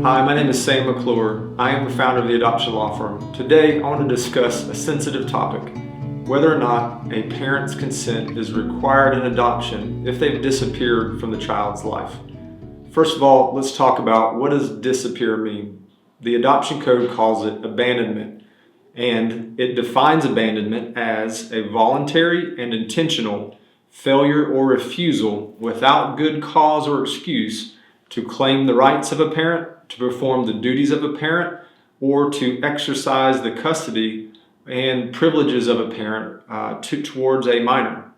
Hi, my name is Sam McLure. I am the founder of the adoption law firm. Today, I want to discuss a sensitive topic, whether or not a parent's consent is required in adoption if they've disappeared from the child's life. First of all, let's talk about what does disappear mean. The adoption code calls it abandonment, and it defines abandonment as a voluntary and intentional failure or refusal without good cause or excuse to claim the rights of a parent, to perform the duties of a parent, or to exercise the custody and privileges of a parent towards a minor.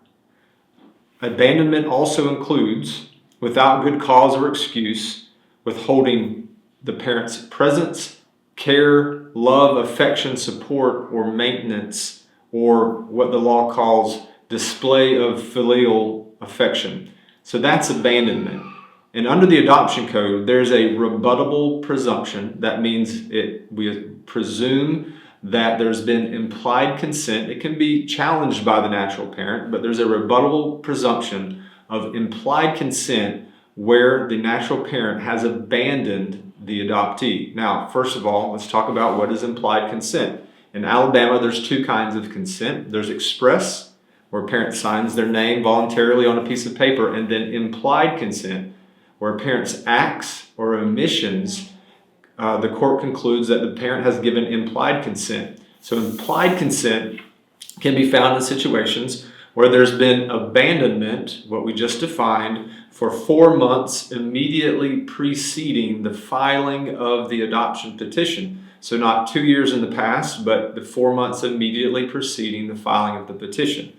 Abandonment also includes, without good cause or excuse, withholding the parent's presence, care, love, affection, support, or maintenance, or what the law calls display of filial affection. So that's abandonment. And under the adoption code, there's a rebuttable presumption. That means we presume that there's been implied consent. It can be challenged by the natural parent, but there's a rebuttable presumption of implied consent where the natural parent has abandoned the adoptee. Now, first of all, let's talk about what is implied consent. In Alabama, there's two kinds of consent. There's express, where a parent signs their name voluntarily on a piece of paper, and then implied consent, where a parent's acts or omissions, the court concludes that the parent has given implied consent. So implied consent can be found in situations where there's been abandonment, what we just defined, for 4 months immediately preceding the filing of the adoption petition. So not 2 years in the past, but the 4 months immediately preceding the filing of the petition.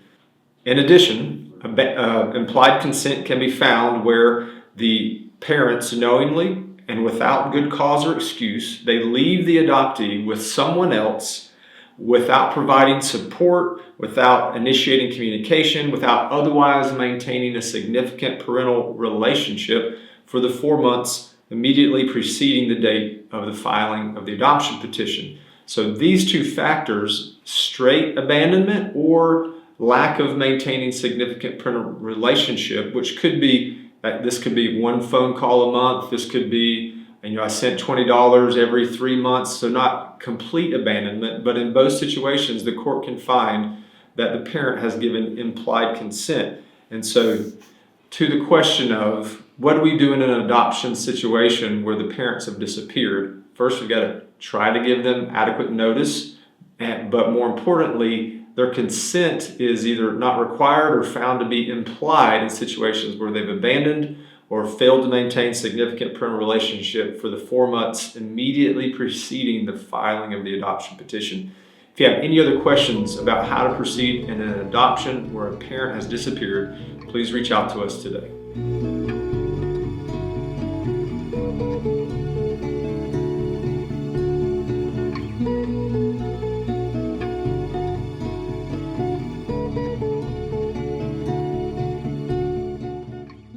In addition, implied consent can be found where the parents knowingly and without good cause or excuse, they leave the adoptee with someone else without providing support, without initiating communication, without otherwise maintaining a significant parental relationship for the 4 months immediately preceding the date of the filing of the adoption petition. So these two factors, straight abandonment or lack of maintaining significant parental relationship, which could be, this could be one phone call a month, this could be, I sent $20 every 3 months, so not complete abandonment, but in both situations, the court can find that the parent has given implied consent. And so to the question of what do we do in an adoption situation where the parents have disappeared, first we've got to try to give them adequate notice, but more importantly, their consent is either not required or found to be implied in situations where they've abandoned or failed to maintain significant parental relationship for the 4 months immediately preceding the filing of the adoption petition. If you have any other questions about how to proceed in an adoption where a parent has disappeared, please reach out to us today.